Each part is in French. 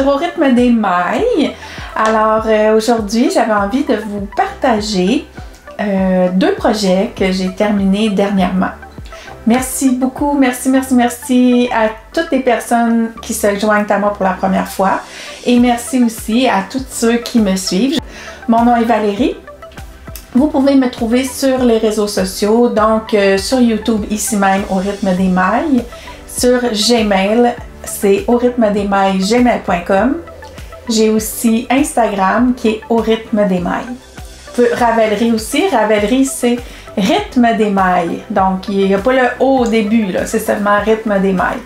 Au rythme des mailles. Alors aujourd'hui, j'avais envie de vous partager deux projets que j'ai terminés dernièrement. Merci beaucoup, merci à toutes les personnes qui se joignent à moi pour la première fois et merci aussi à tous ceux qui me suivent. Mon nom est Valérie. Vous pouvez me trouver sur les réseaux sociaux, donc sur YouTube ici même au rythme des mailles, sur Gmail, c'est au rythme des mailles gmail.com. J'ai aussi Instagram qui est au rythme des mailles. Ravelry aussi, Ravelry c'est rythme des mailles, donc il n'y a pas le O au début, c'est seulement rythme des mailles.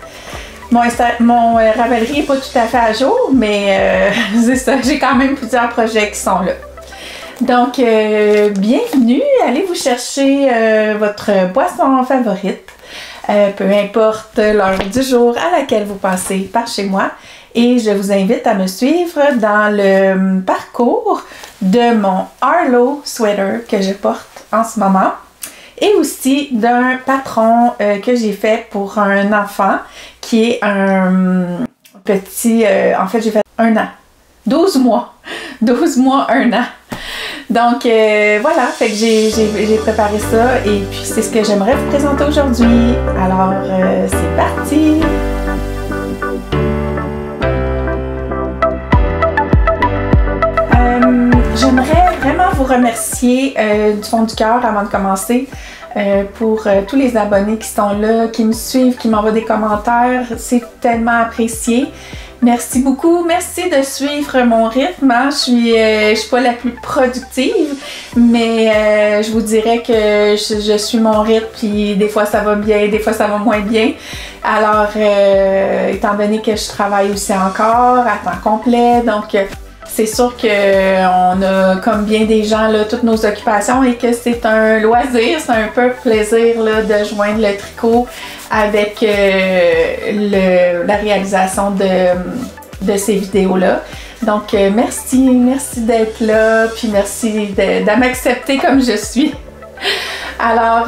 Mon Ravelry n'est pas tout à fait à jour, mais c'est ça, j'ai quand même plusieurs projets qui sont là. Donc, bienvenue, allez vous chercher votre boisson favorite, peu importe l'heure du jour à laquelle vous passez par chez moi. Et je vous invite à me suivre dans le parcours de mon Arlo sweater que je porte en ce moment. Et aussi d'un patron que j'ai fait pour un enfant qui est un petit... en fait, j'ai fait 1 an. 12 mois. 12 mois, 1 an. Donc voilà, fait que j'ai préparé ça et puis c'est ce que j'aimerais vous présenter aujourd'hui. Alors c'est parti! J'aimerais vraiment vous remercier du fond du cœur avant de commencer pour tous les abonnés qui sont là, qui me suivent, qui m'envoient des commentaires. C'est tellement apprécié. Merci beaucoup. Merci de suivre mon rythme. Je suis pas la plus productive, mais je vous dirais que je suis mon rythme, puis des fois ça va bien, des fois ça va moins bien. Alors, étant donné que je travaille aussi encore à temps complet, donc c'est sûr qu'on a, comme bien des gens, là, toutes nos occupations et que c'est un loisir, c'est un peu plaisir là, de joindre le tricot avec la réalisation de ces vidéos-là. Donc, merci d'être là, puis merci de m'accepter comme je suis. Alors,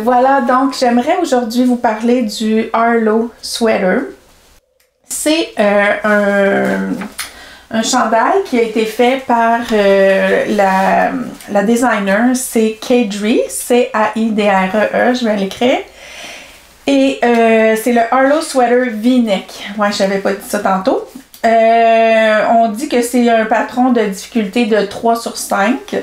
voilà, donc j'aimerais aujourd'hui vous parler du Arlo sweater. C'est un chandail qui a été fait par la designer, c'est Caidre, C-A-I-D-R-E-E, je vais l'écrire. Et c'est le Arlo Sweater V-Neck. Ouais, je n'avais pas dit ça tantôt. On dit que c'est un patron de difficulté de 3 sur 5.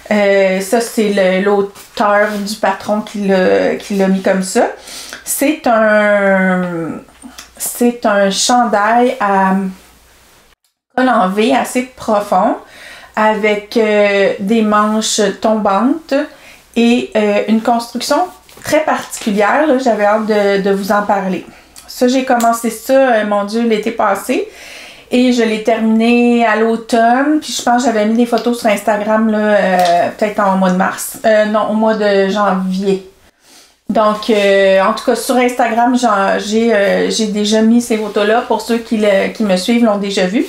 Ça, c'est l'auteur du patron qui l'a mis comme ça. C'est un chandail à col en V assez profond avec des manches tombantes et une construction très particulière. J'avais hâte de vous en parler. Ça, j'ai commencé ça, mon Dieu, l'été passé et je l'ai terminé à l'automne. Puis je pense que j'avais mis des photos sur Instagram peut-être au mois de mars. Non, au mois de janvier. Donc, en tout cas, sur Instagram, j'ai déjà mis ces photos-là. Pour ceux qui me suivent l'ont déjà vu.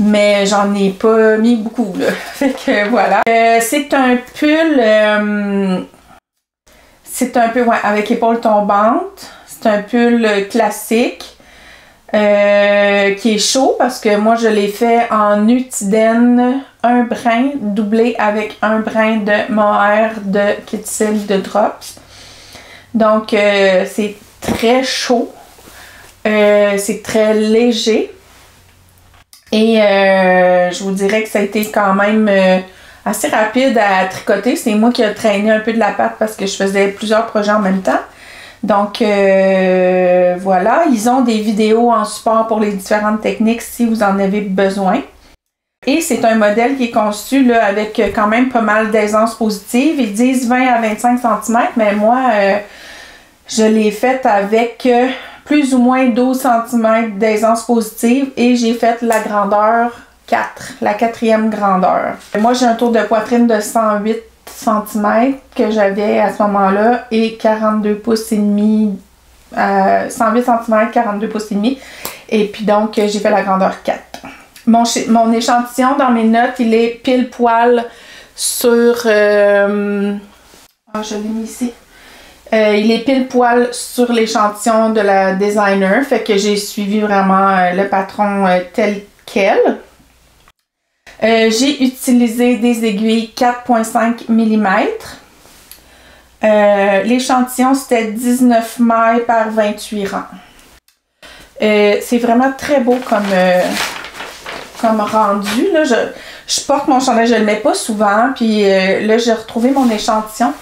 Mais j'en ai pas mis beaucoup, là. Fait que voilà. C'est un pull... c'est un peu, ouais, avec épaules tombantes. C'est un pull classique. Qui est chaud parce que moi, je l'ai fait en Utiden. Un brin doublé avec un brin de mohair de Kitsil de Drops. Donc, c'est très chaud. C'est très léger. Et je vous dirais que ça a été quand même assez rapide à tricoter. C'est moi qui ai traîné un peu de la pâte parce que je faisais plusieurs projets en même temps. Donc voilà, ils ont des vidéos en support pour les différentes techniques si vous en avez besoin. Et c'est un modèle qui est conçu là, avec quand même pas mal d'aisance positive. Ils disent 20 à 25 cm, mais moi, je l'ai fait avec plus ou moins 12 cm d'aisance positive et j'ai fait la grandeur 4, la 4e grandeur. Moi, j'ai un tour de poitrine de 108 cm que j'avais à ce moment-là et 42 pouces et demi, 108 cm, 42 pouces et demi. Et puis donc, j'ai fait la grandeur 4. Mon échantillon dans mes notes, il est pile poil sur... je l'ai mis ici. Il est pile poil sur l'échantillon de la designer, fait que j'ai suivi vraiment le patron tel quel. J'ai utilisé des aiguilles 4,5 mm. L'échantillon c'était 19 mailles par 28 rangs. C'est vraiment très beau comme rendu. Là, je porte mon chandail, je le mets pas souvent, puis là j'ai retrouvé mon échantillon.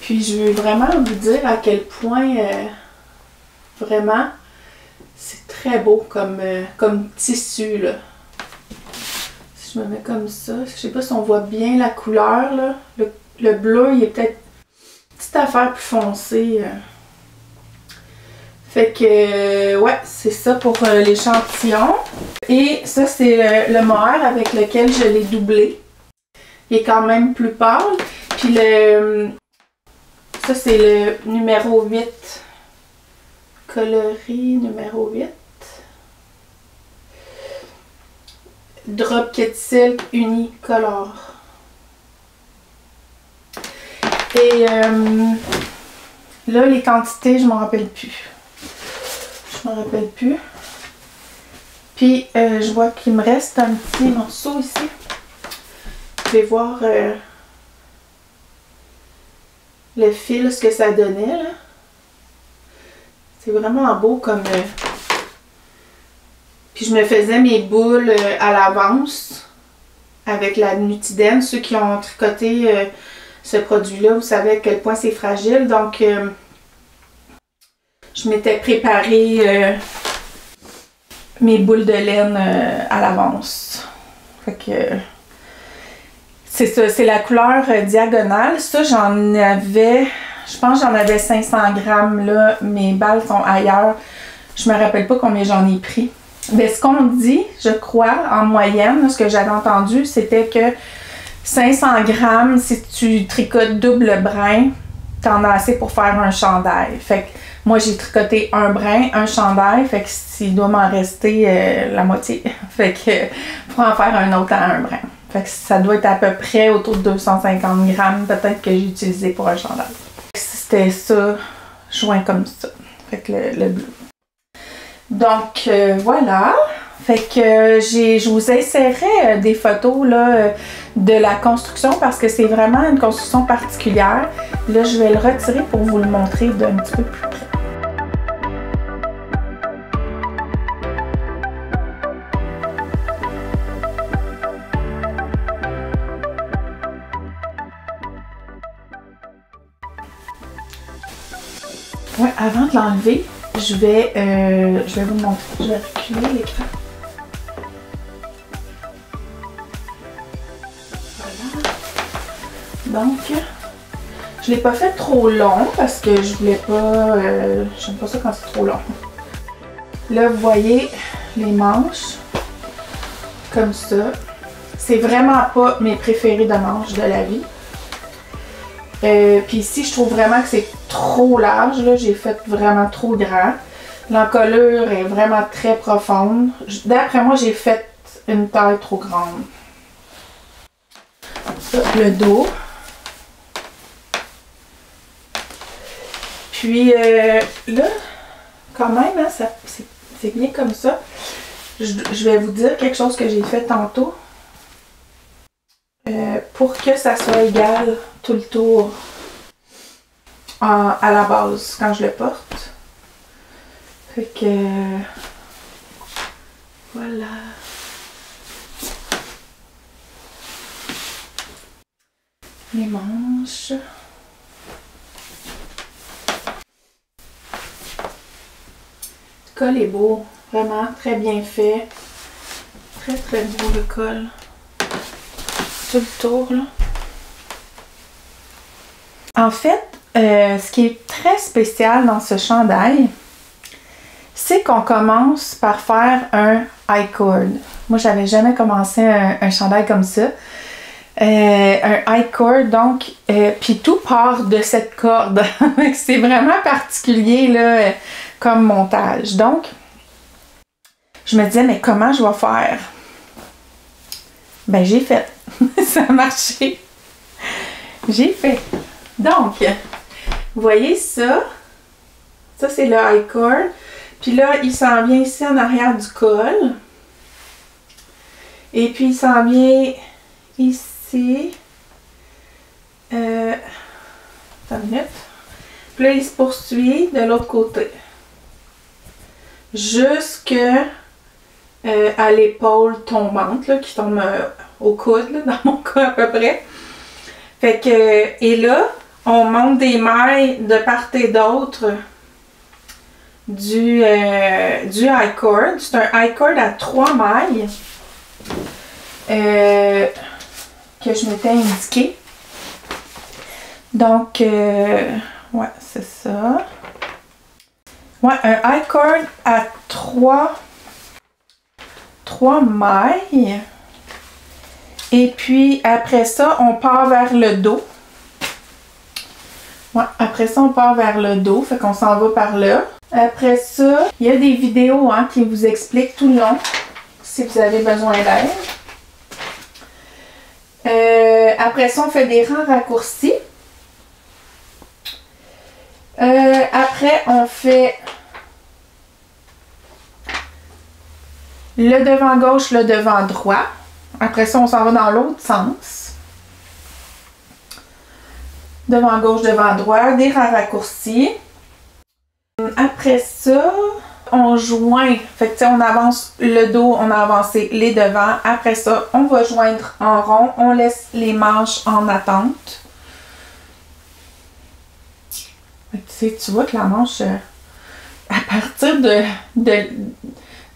Puis je veux vraiment vous dire à quel point vraiment c'est très beau comme tissu là. Si je me mets comme ça, je sais pas si on voit bien la couleur là. Le bleu il est peut-être une petite affaire plus foncée. Fait que ouais, c'est ça pour l'échantillon. Et ça c'est le mohair avec lequel je l'ai doublé. Il est quand même plus pâle. Puis ça, c'est le numéro 8. Coloris numéro 8. Drop Kit Silk Unicolor. Et là, les quantités, je m'en rappelle plus. Puis, je vois qu'il me reste un petit morceau ici. Je vais voir... le fil, ce que ça donnait, là. C'est vraiment beau comme... Puis je me faisais mes boules à l'avance avec la Nutiden. Ceux qui ont tricoté ce produit-là, vous savez à quel point c'est fragile. Donc, je m'étais préparé mes boules de laine à l'avance. Fait que... C'est ça, c'est la couleur diagonale. Ça, j'en avais, je pense que j'en avais 500 grammes là. Mes balles sont ailleurs. Je me rappelle pas combien j'en ai pris. Mais ce qu'on dit, je crois, en moyenne, ce que j'avais entendu, c'était que 500 grammes, si tu tricotes double brin, t'en as assez pour faire un chandail. Fait que moi, j'ai tricoté un brin, un chandail, fait que s'il doit m'en rester la moitié. Fait que pour en faire un autre à un brin. Fait que ça doit être à peu près autour de 250 grammes, peut-être que j'ai utilisé pour un chandail. C'était ça, joint comme ça. Fait que le bleu. Donc voilà. Fait que je vous insérerai des photos là, de la construction parce que c'est vraiment une construction particulière. Là, je vais le retirer pour vous le montrer d'un petit peu plus près. Ouais, avant de l'enlever, je vais vous montrer. Je vais reculer l'écran. Voilà. Donc, je ne l'ai pas fait trop long parce que je voulais pas... j'aime pas ça quand c'est trop long. Là, vous voyez les manches. Comme ça. C'est vraiment pas mes préférés de manches de la vie. Puis ici, je trouve vraiment que c'est trop large. J'ai fait vraiment trop grand. L'encolure est vraiment très profonde. D'après moi, j'ai fait une taille trop grande. Ça, le dos. Puis là, quand même, hein, c'est bien comme ça. Je vais vous dire quelque chose que j'ai fait tantôt. Pour que ça soit égal tout le tour à la base quand je le porte. Fait que voilà. Les manches. Le col est beau, vraiment très bien fait. Très très beau le col. Tout le tour là. En fait, ce qui est très spécial dans ce chandail, c'est qu'on commence par faire un I-cord. Moi, j'avais jamais commencé un chandail comme ça. Un I-cord, donc, puis tout part de cette corde. C'est vraiment particulier là, comme montage. Donc, je me disais, mais comment je vais faire? Ben, j'ai fait. Ça a marché. J'ai fait. Donc, Vous voyez ça? Ça, c'est le high cord. Puis là, il s'en vient ici en arrière du col. Et puis, il s'en vient ici. Attends une minute. Puis là, il se poursuit de l'autre côté. Jusque à l'épaule tombante, là, qui tombe au coude, là, dans mon cas à peu près. Fait que, et là, on monte des mailles de part et d'autre du high cord. C'est un high cord à 3 mailles que je m'étais indiqué. Donc, ouais, c'est ça. Ouais, un high cord à 3 mailles. Et puis, après ça, on part vers le dos. Ouais, après ça, on part vers le dos. Fait qu'on s'en va par là. Après ça, il y a des vidéos qui vous expliquent tout le long si vous avez besoin d'aide. Après ça, on fait des rangs raccourcis. Après, on fait le devant gauche, le devant droit. Après ça, on s'en va dans l'autre sens. Devant gauche, devant droit, des rangs raccourcis. Après ça, on joint. Fait que on avance le dos, on a avancé les devants. Après ça, on va joindre en rond. On laisse les manches en attente. Tu vois que la manche, à partir de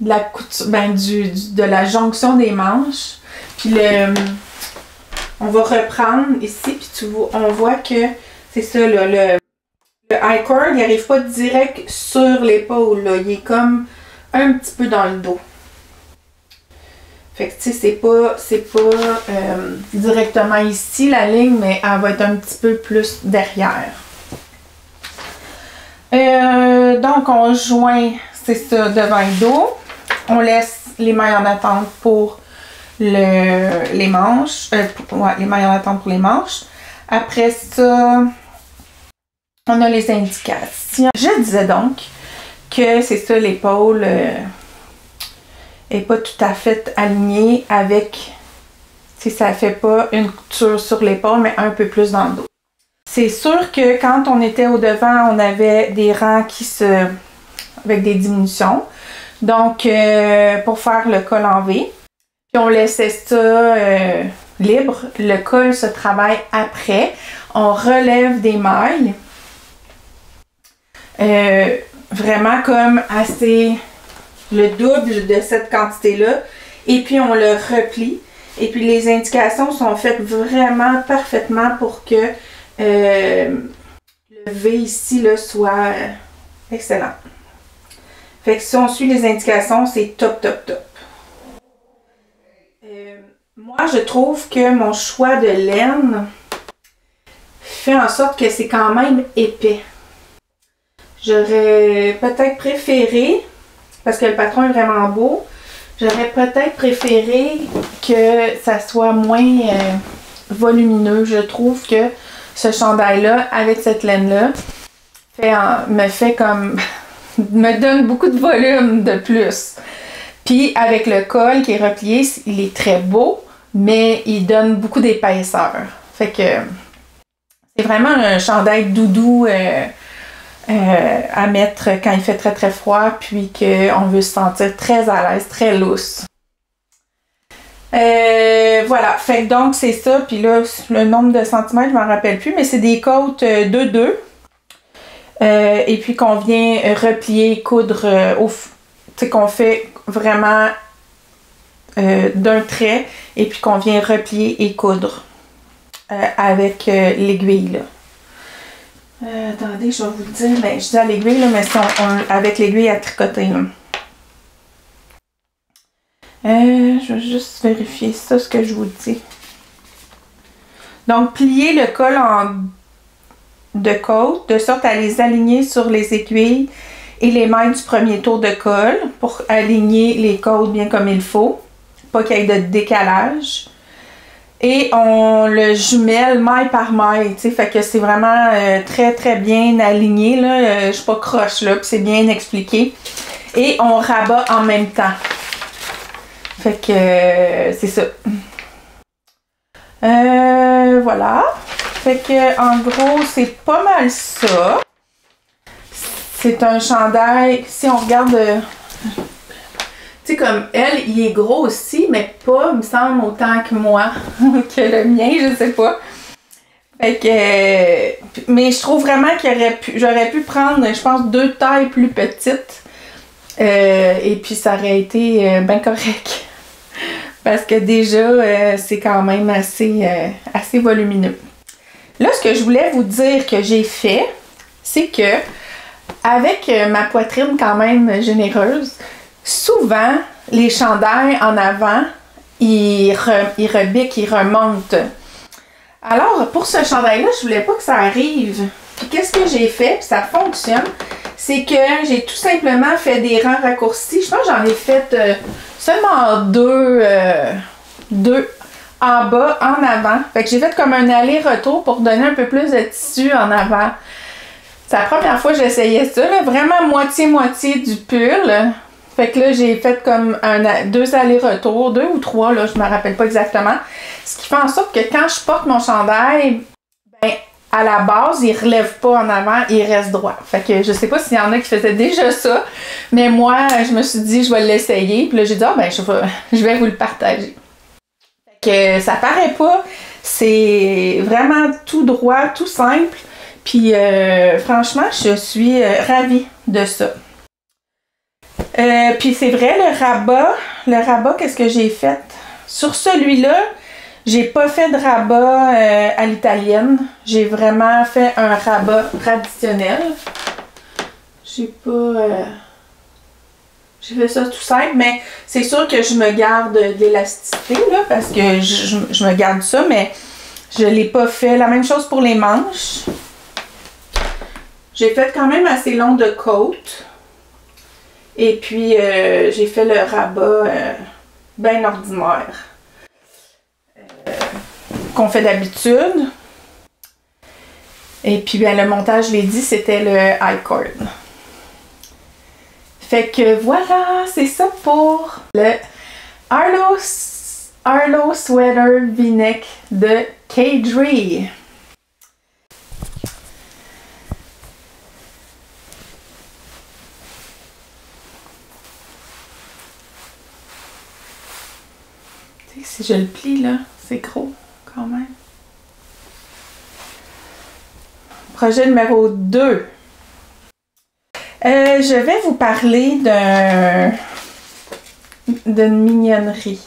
la couture, de la jonction des manches, puis on va reprendre ici, puis on voit que c'est ça, là, le high cord, il n'arrive pas direct sur l'épaule, là, il est comme un petit peu dans le dos. Fait que tu sais, c'est pas directement ici la ligne, mais elle va être un petit peu plus derrière. Donc on joint, c'est ça, devant le dos. On laisse les mailles en attente pour les manches. Ouais, les mailles en attente pour les manches. Après ça, on a les indications. Je disais donc que c'est ça, l'épaule est pas tout à fait alignée avec, si ça fait pas une couture sur l'épaule, mais un peu plus dans le dos. C'est sûr que quand on était au devant, on avait des rangs avec des diminutions. Donc, pour faire le col en V, puis on laissait ça libre. Le col se travaille après. On relève des mailles. Vraiment comme assez le double de cette quantité-là. Et puis, on le replie. Et puis, les indications sont faites vraiment parfaitement pour que le V ici là, soit excellent. Fait que si on suit les indications, c'est top, top, top. Moi, je trouve que mon choix de laine fait en sorte que c'est quand même épais. J'aurais peut-être préféré, parce que le patron est vraiment beau, j'aurais peut-être préféré que ça soit moins volumineux. Je trouve que ce chandail-là, avec cette laine-là, me donne beaucoup de volume de plus. Puis avec le col qui est replié, il est très beau, mais il donne beaucoup d'épaisseur. Fait que c'est vraiment un chandail doudou à mettre quand il fait très très froid, puis qu'on veut se sentir très à l'aise, très lousse. Voilà, fait que donc c'est ça, puis là le nombre de centimètres je m'en rappelle plus, mais c'est des côtes 2-2 et puis qu'on vient replier, coudre tu sais, qu'on fait vraiment d'un trait et puis qu'on vient replier et coudre avec l'aiguille là. Attendez, je vais vous le dire, ben, je dis à l'aiguille là, mais c'est avec l'aiguille à tricoter là. Je vais juste vérifier ça, ce que je vous dis. Donc, plier le col de côte, de sorte à les aligner sur les aiguilles et les mailles du premier tour de col pour aligner les côtes bien comme il faut, pas qu'il y ait de décalage. Et on le jumelle maille par maille, tu sais, fait que c'est vraiment très très bien aligné, là, je suis pas croche là, puis c'est bien expliqué. Et on rabat en même temps. Fait que c'est ça. Voilà. Fait que en gros, c'est pas mal ça. C'est un chandail, si on regarde... Tu sais, comme elle, il est gros aussi, mais pas, me semble, autant que moi, que le mien, je sais pas. Fait que... mais je trouve vraiment j'aurais pu prendre, je pense, 2 tailles plus petites. Et puis ça aurait été bien correct. Parce que déjà, c'est quand même assez volumineux. Là, ce que je voulais vous dire que j'ai fait, c'est que avec ma poitrine quand même généreuse, souvent, les chandails en avant, ils rebiquent, ils remontent. Alors, pour ce chandail-là, je voulais pas que ça arrive. Puis qu'est-ce que j'ai fait, puis ça fonctionne, c'est que j'ai tout simplement fait des rangs raccourcis. Je pense que j'en ai fait seulement deux en bas, en avant. Fait que j'ai fait comme un aller-retour pour donner un peu plus de tissu en avant. C'est la première fois que j'essayais ça, là, vraiment moitié-moitié du pull. Fait que là, j'ai fait comme 2 allers-retours, 2 ou 3, là, je me rappelle pas exactement. Ce qui fait en sorte que quand je porte mon chandail, ben, à la base, il relève pas en avant, il reste droit. Fait que je sais pas s'il y en a qui faisaient déjà ça, mais moi, je me suis dit, je vais l'essayer. Puis là, j'ai dit, ah ben, je vais vous le partager. Fait que ça paraît pas, c'est vraiment tout droit, tout simple. Puis franchement, je suis ravie de ça. Puis c'est vrai, le rabat, qu'est-ce que j'ai fait? Sur celui-là, j'ai pas fait de rabat à l'italienne. J'ai vraiment fait un rabat traditionnel. J'ai fait ça tout simple, mais c'est sûr que je me garde de l'élasticité, là, parce que je me garde ça, mais je l'ai pas fait. La même chose pour les manches. J'ai fait quand même assez long de côte. Et puis, j'ai fait le rabat bien ordinaire. Qu'on fait d'habitude. Et puis, bien, le montage, je l'ai dit, c'était le high cord. Fait que voilà, c'est ça pour le Arlo Sweater V-neck de Kadri. Si je le plie là, c'est gros quand même. Projet numéro 2. Je vais vous parler d'une mignonnerie.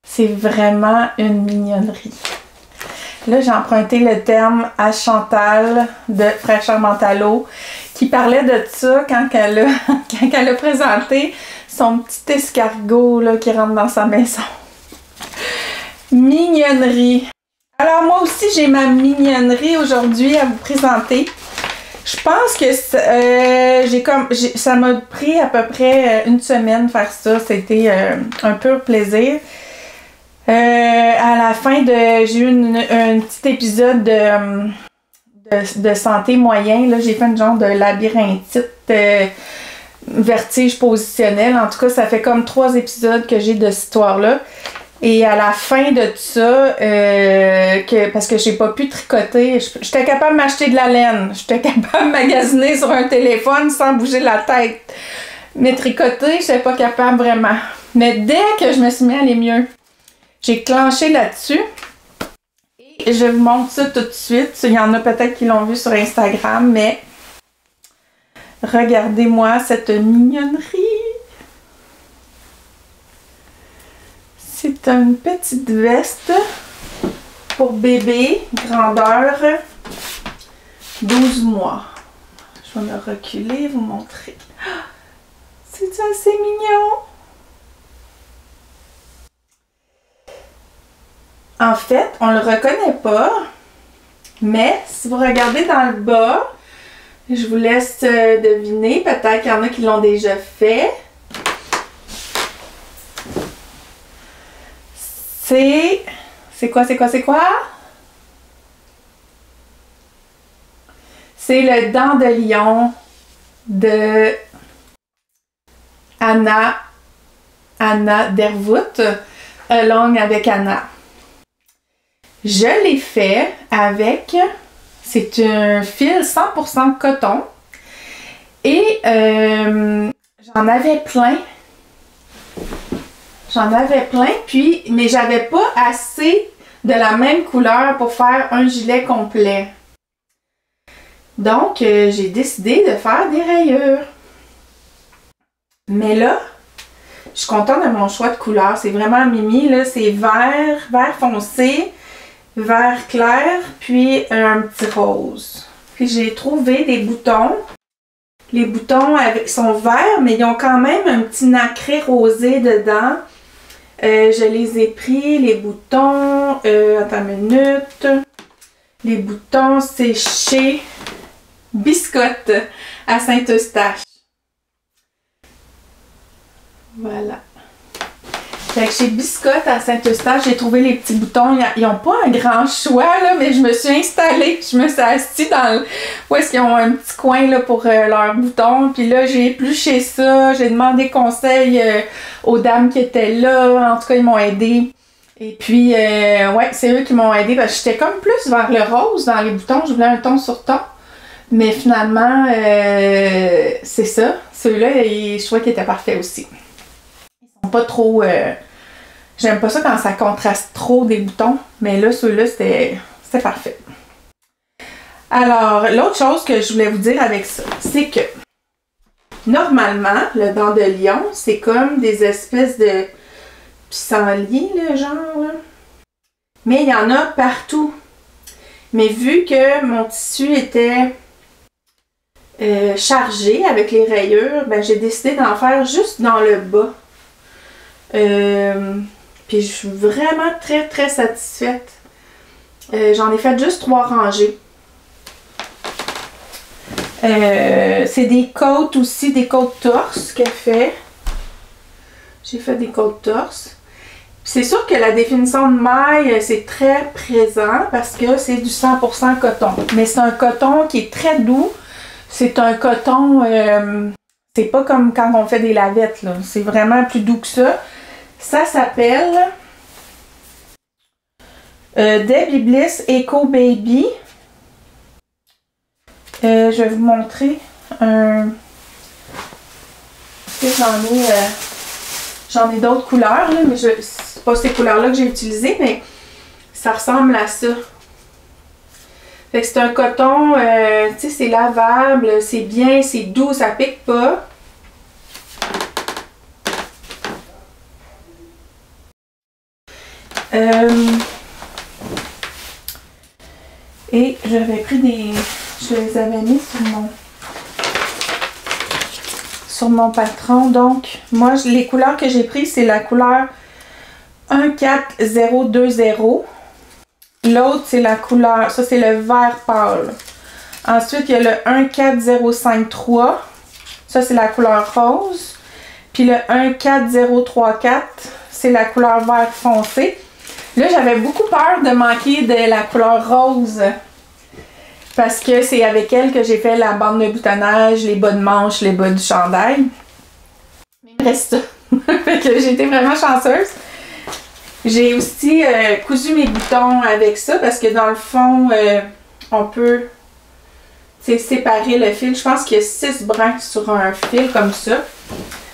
C'est vraiment une mignonnerie. Là, j'ai emprunté le terme à Chantal de Fraîcheur Mentalo qui parlait de ça quand elle a présenté son petit escargot là, qui rentre dans sa maison. Mignonnerie. Alors moi aussi, j'ai ma mignonnerie aujourd'hui à vous présenter. Je pense que ça m'a pris à peu près une semaine faire ça. C'était un pur plaisir. À la fin j'ai eu un petit épisode de santé moyen. Là, j'ai fait une genre de labyrinthite, vertige positionnel. En tout cas, ça fait comme 3 épisodes que j'ai de cette histoire-là. Et à la fin de ça, parce que j'ai pas pu tricoter, j'étais capable de m'acheter de la laine. J'étais capable de magasiner sur un téléphone sans bouger la tête. Mais tricoter, j'étais pas capable vraiment. Mais dès que je me suis mis à aller mieux, j'ai clenché là-dessus. Et je vous montre ça tout de suite. Il y en a peut-être qui l'ont vu sur Instagram, mais regardez-moi cette mignonnerie. C'est une petite veste pour bébé, grandeur 12 mois. Je vais me reculer et vous montrer. C'est assez mignon! En fait, on le reconnaît pas, mais si vous regardez dans le bas, je vous laisse deviner, peut-être qu'il y en a qui l'ont déjà fait. C'est quoi? C'est le Dent de Lion de Anna Dervoot, Along avec Anna. Je l'ai fait avec, c'est un fil 100% coton et j'en avais plein, puis, mais j'avais pas assez de la même couleur pour faire un gilet complet. Donc, j'ai décidé de faire des rayures. Mais là, je suis contente de mon choix de couleur. C'est vraiment mimi, là. C'est vert foncé, vert clair, puis un petit rose. Puis j'ai trouvé des boutons. Les boutons sont verts, mais ils ont quand même un petit nacré rosé dedans. Je les ai pris, les boutons. Attends une minute. Les boutons, c'est chez Biscotte à Saint-Eustache. Voilà. Fait que chez Biscotte à Saint-Eustache, j'ai trouvé les petits boutons. Ils n'ont pas un grand choix, là, mais je me suis installée. Je me suis assise dans où est-ce qu'ils ont un petit coin là, pour leurs boutons. Puis là, j'ai épluché ça. J'ai demandé conseil aux dames qui étaient là. En tout cas, ils m'ont aidé. Et puis, ouais, c'est eux qui m'ont aidé. Parce que j'étais comme plus vers le rose dans les boutons. Je voulais un ton sur ton. Mais finalement, c'est ça. Ceux-là, je trouvais qu'ils étaient parfaits aussi. Pas trop j'aime pas ça quand ça contraste trop des boutons, mais là ceux-là c'était parfait. Alors l'autre chose que je voulais vous dire avec ça, c'est que normalement le Dent de Lion c'est comme des espèces de pissenlits là, genre là. Mais il y en a partout. Mais vu que mon tissu était chargé avec les rayures, ben j'ai décidé d'en faire juste dans le bas. Puis je suis vraiment très satisfaite. J'en ai fait juste 3 rangées. C'est des côtes aussi, des côtes torse qu'elle fait. J'ai fait des côtes torse. C'est sûr que la définition de maille, c'est très présent parce que c'est du 100% coton. Mais c'est un coton qui est très doux. C'est un coton, c'est pas comme quand on fait des lavettes, là. C'est vraiment plus doux que ça. Ça s'appelle Debbie Bliss Eco Baby. Je vais vous montrer un... J'en ai d'autres couleurs, là, mais c'est pas ces couleurs-là que j'ai utilisées, mais ça ressemble à ça. Fait que c'est un coton, tu sais, c'est lavable, c'est bien, c'est doux, ça pique pas. Et j'avais pris des... Je les avais mis sur mon patron. Donc, moi, les couleurs que j'ai prises, c'est la couleur 14020. L'autre, c'est la couleur... Ça, c'est le vert pâle. Ensuite, il y a le 14053. Ça, c'est la couleur rose. Puis le 14034, c'est la couleur vert foncé. Là, j'avais beaucoup peur de manquer de la couleur rose parce que c'est avec elle que j'ai fait la bande de boutonnage, les bas de manche, les bas du chandail. Mais il me reste ça. Fait que j'ai été vraiment chanceuse. J'ai aussi cousu mes boutons avec ça parce que dans le fond, on peut séparer le fil. Je pense qu'il y a 6 brins sur un fil comme ça.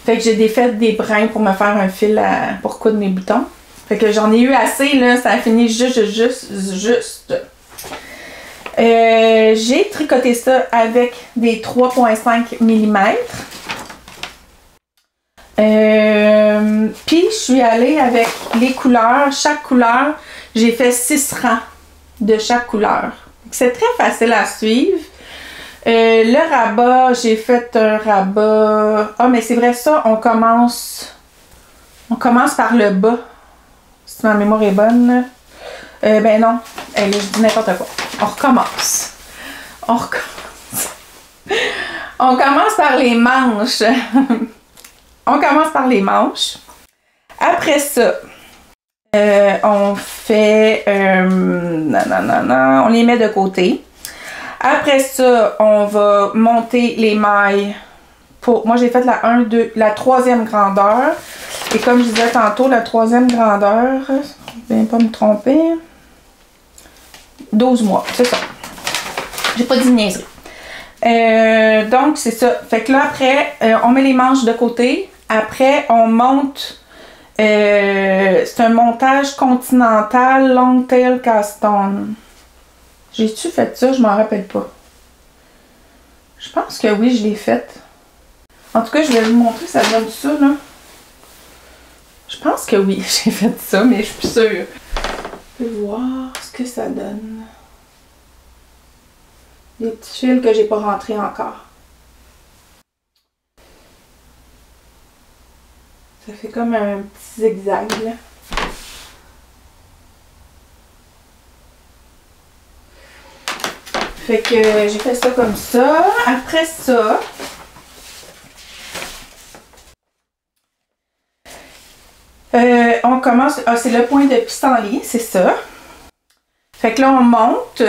Fait que j'ai défait des brins pour me faire un fil pour coudre mes boutons. Fait que j'en ai eu assez, là. Ça a fini juste. J'ai tricoté ça avec des 3,5 mm. Puis je suis allée avec les couleurs. Chaque couleur, j'ai fait 6 rangs de chaque couleur. C'est très facile à suivre. Le rabat, j'ai fait un rabat... Ah, mais c'est vrai, ça, on commence par le bas. Si ma mémoire est bonne. Ben non, là, je dis n'importe quoi. On recommence. On commence par les manches. On commence par les manches. Après ça, On fait... on les met de côté. Après ça, on va monter les mailles. Moi, j'ai fait la troisième grandeur. Et comme je disais tantôt, la troisième grandeur, je ne vais pas me tromper, 12 mois, c'est ça. J'ai pas dit niaiserie. Donc, c'est ça. Fait que là, après, on met les manches de côté. Après, on monte. C'est un montage continental long tail cast on. J'ai-tu fait ça? Je m'en rappelle pas. Je pense que oui, je l'ai fait. En tout cas, je vais vous montrer, ça donne ça, là. Je pense que oui, j'ai fait ça, mais je suis plus sûre. Je vais voir ce que ça donne. Des petits fils que j'ai pas rentrés encore. Ça fait comme un petit zigzag, là. Fait que j'ai fait ça comme ça. Après ça, on commence... Ah, c'est le point de pissenlit, c'est ça. Fait que là, on monte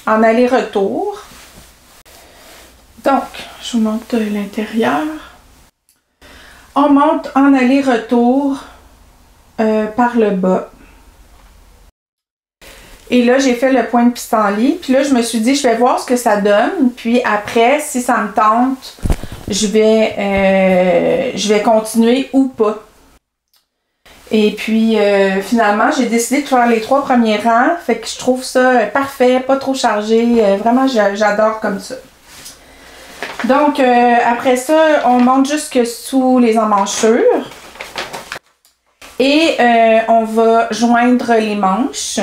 en aller-retour. Donc, je vous montre l'intérieur. On monte en aller-retour par le bas. Et là, j'ai fait le point de pissenlit. Puis là, je me suis dit, je vais voir ce que ça donne. Puis après, si ça me tente, je vais continuer ou pas. Et puis, finalement, j'ai décidé de faire les 3 premiers rangs. Fait que je trouve ça parfait, pas trop chargé. Vraiment, j'adore comme ça. Donc, après ça, on monte jusque sous les emmanchures. Et on va joindre les manches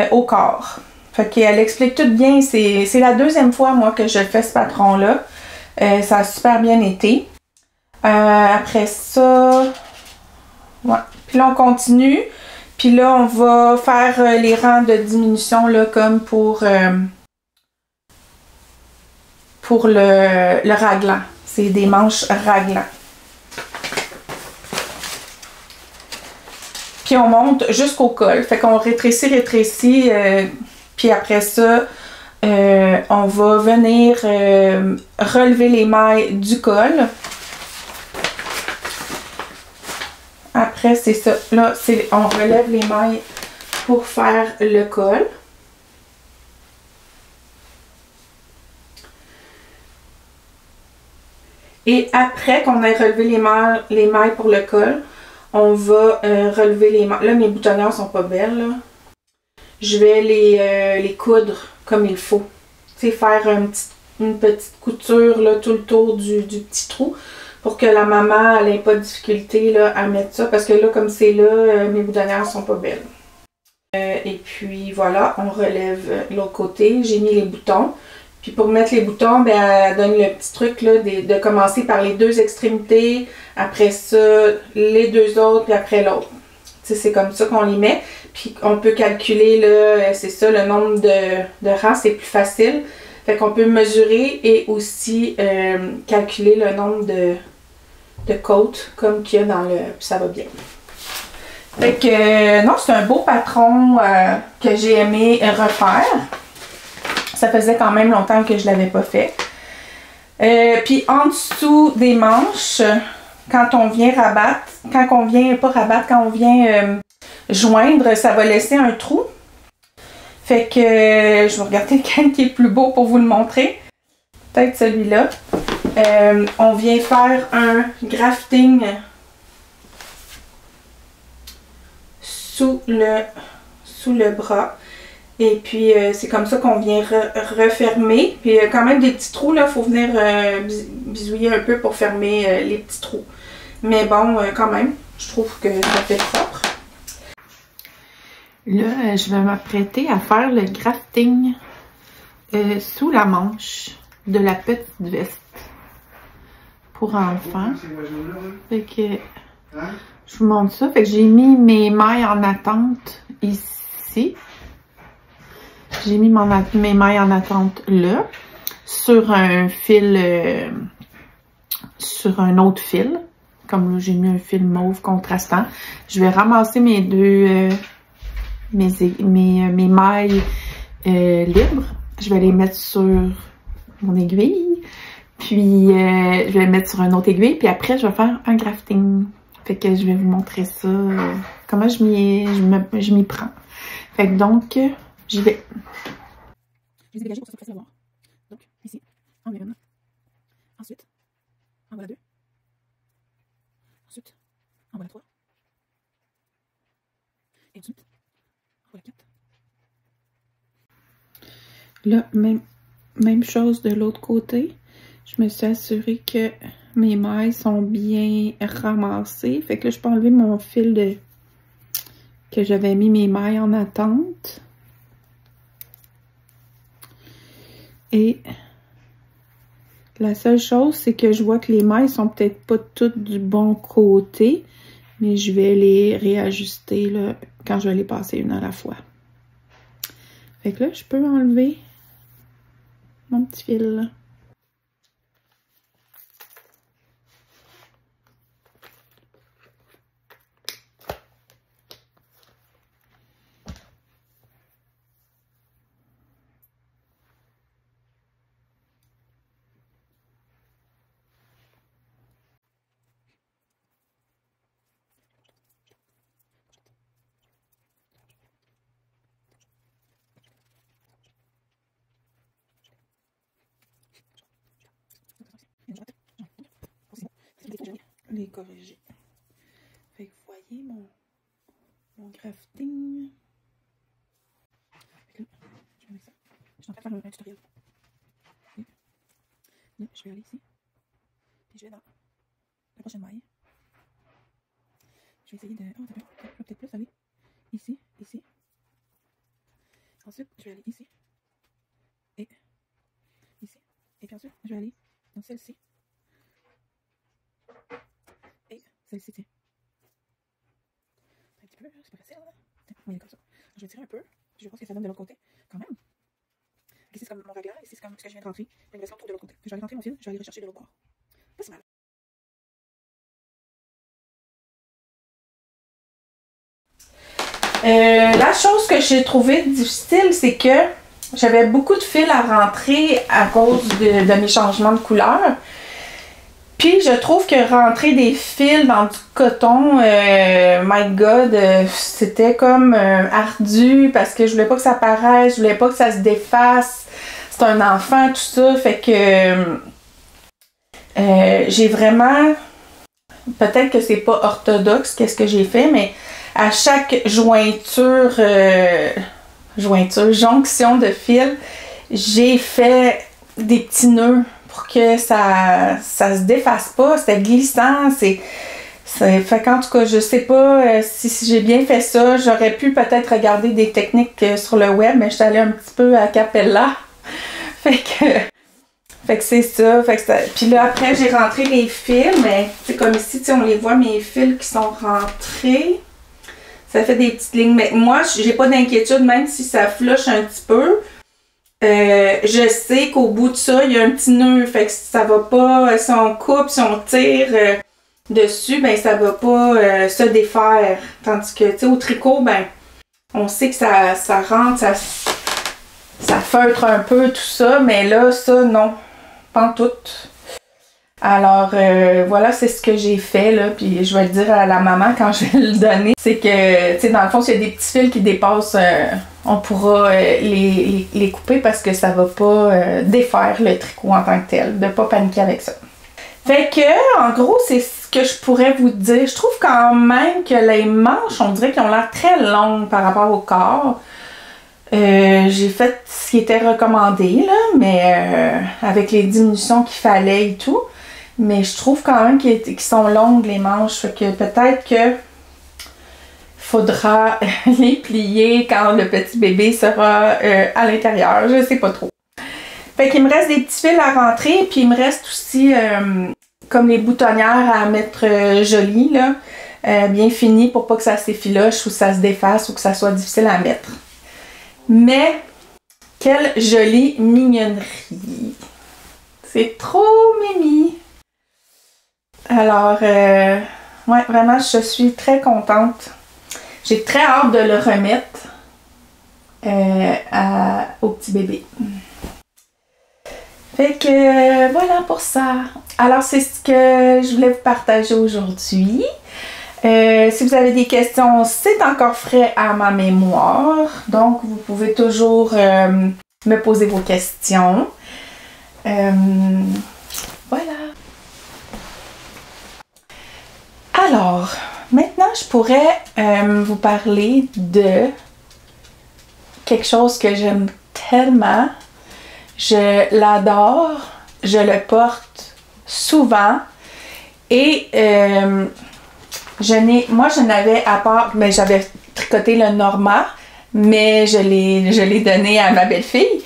au corps. Fait qu'elle explique tout bien. C'est la deuxième fois, moi, que je fais ce patron-là. Ça a super bien été. Après ça... Ouais. Puis là, on continue. Puis là, on va faire les rangs de diminution, là, comme pour le raglan. C'est des manches raglan. Puis on monte jusqu'au col. Fait qu'on rétrécit. Puis après ça, on va venir relever les mailles du col. Après, c'est ça. Là, on relève les mailles pour faire le col. Et après qu'on ait relevé les mailles pour le col, on va relever les mailles. Là, mes boutonneurs sont pas belles, là. Je vais les coudre comme il faut. Tu sais, faire une petite couture là, tout le tour du petit trou pour que la maman n'ait pas de difficulté là, à mettre ça. Parce que là, comme c'est là, mes boutonneurs sont pas belles. Et puis voilà, on relève l'autre côté. J'ai mis les boutons. Puis pour mettre les boutons, ben, elle donne le petit truc là, de commencer par les 2 extrémités, après ça, les 2 autres, puis après l'autre. C'est comme ça qu'on les met. Puis on peut calculer, là, c'est ça, le nombre de rangs, c'est plus facile. Fait qu'on peut mesurer et aussi calculer le nombre de côtes comme qu'il y a dans le... Puis ça va bien. Fait que non, c'est un beau patron que j'ai aimé refaire. Ça faisait quand même longtemps que je ne l'avais pas fait. Puis en dessous des manches, quand on vient rabattre, quand on vient joindre, ça va laisser un trou. Fait que je vais regarder lequel qui est plus beau pour vous le montrer. Peut-être celui-là. On vient faire un grafting sous le bras. Et puis, c'est comme ça qu'on vient refermer. Puis, il y a quand même des petits trous, là. Il faut venir bisouiller un peu pour fermer les petits trous. Mais bon, quand même, je trouve que ça fait propre. Là, je vais m'apprêter à faire le grafting sous la manche de la petite veste pour enfants. Fait que, je vous montre ça. Fait que j'ai mis mes mailles en attente ici. J'ai mis mes mailles en attente là, sur un fil, sur un autre fil, comme là j'ai mis un fil mauve contrastant. Je vais ramasser mes deux, mes mailles libres. Je vais les mettre sur mon aiguille. Puis je vais les mettre sur une autre aiguille. Puis après, je vais faire un grafting. Fait que je vais vous montrer ça, comment je m'y prends. Fait que donc, j'y vais. Je les ai dégagés pour que ça soit facile à voir. Donc, ici, en met une. Ensuite, en voilà deux. Ensuite, en voilà trois. Et ensuite, en voilà quatre. Là, même chose de l'autre côté. Je me suis assurée que mes mailles sont bien ramassées. Fait que là, je peux enlever mon fil que j'avais mis mes mailles en attente. Et la seule chose, c'est que je vois que les mailles sont peut-être pas toutes du bon côté, mais je vais les réajuster là, quand je vais les passer une à la fois. Fait que là, je peux enlever mon petit fil là. Les corriger. Fait que vous voyez mon grafting. Fait que là, je vais avec ça. Je suis en train de faire un tutoriel. Et là, je vais aller ici. Puis je vais dans la prochaine maille. Je vais essayer de. Oh, ça peut peut-être plus aller ici, ici. Ensuite, je vais aller ici. Et ici. Et puis ensuite, je vais aller dans celle-ci. Et celle-ci, tiens. Un petit peu, c'est pas facile, hein? On va y aller comme ça. Je vais tirer un peu, puis je vais voir ce que ça donne de l'autre côté, quand même. Ici, c'est comme mon regard, ici, c'est comme ce que je viens de rentrer. Puis il me reste l'autre de l'autre côté. Je vais aller rentrer mon fil, je vais aller rechercher de l'autre bord. Pas si mal. La chose que j'ai trouvé difficile, c'est que j'avais beaucoup de fils à rentrer à cause de mes changements de couleur. Puis je trouve que rentrer des fils dans du coton, my god, c'était comme ardu parce que je voulais pas que ça paraisse, je voulais pas que ça se défasse. C'est un enfant, tout ça, fait que j'ai vraiment, peut-être que c'est pas orthodoxe qu'est-ce que j'ai fait, mais à chaque jonction de fil, j'ai fait des petits nœuds pour que ça se défasse pas. C'était glissant, fait qu'en tout cas, je sais pas si j'ai bien fait ça. J'aurais pu peut-être regarder des techniques sur le web, mais je suis allée un petit peu à capella. Fait que c'est ça. Puis là, après, j'ai rentré les fils, mais c'est comme ici, on les voit, mes fils qui sont rentrés. Ça fait des petites lignes. Mais moi, j'ai pas d'inquiétude, même si ça flush un petit peu. Je sais qu'au bout de ça, il y a un petit nœud. Fait que ça va pas, si on coupe, si on tire dessus, ben ça va pas se défaire. Tandis que, tu sais, au tricot, ben, on sait que ça rentre, ça feutre un peu, tout ça. Mais là, ça, non. Pas en tout. Alors, voilà, c'est ce que j'ai fait, là, puis je vais le dire à la maman quand je vais le donner. C'est que, tu sais, dans le fond, s'il y a des petits fils qui dépassent, on pourra les couper parce que ça va pas défaire le tricot en tant que tel, de pas paniquer avec ça. Fait que, en gros, c'est ce que je pourrais vous dire. Je trouve quand même que les manches, on dirait qu'ils ont l'air très longues par rapport au corps. J'ai fait ce qui était recommandé, là, mais avec les diminutions qu'il fallait et tout. Mais je trouve quand même qu'ils sont longues les manches, fait que peut-être que faudra les plier quand le petit bébé sera à l'intérieur, je sais pas trop. Fait qu'il me reste des petits fils à rentrer, puis il me reste aussi comme les boutonnières à mettre jolies, là, bien finies pour pas que ça s'effiloche ou ça se défasse ou que ça soit difficile à mettre. Mais quelle jolie mignonnerie! C'est trop mimi! Alors, ouais, vraiment, je suis très contente. J'ai très hâte de le remettre au petit bébé. Fait que voilà pour ça. Alors, c'est ce que je voulais vous partager aujourd'hui. Si vous avez des questions, c'est encore frais à ma mémoire. Donc, vous pouvez toujours me poser vos questions. Voilà. Alors, maintenant, je pourrais vous parler de quelque chose que j'aime tellement. Je l'adore, je le porte souvent et moi je n'avais à part, mais j'avais tricoté le Norma, mais je l'ai donné à ma belle-fille.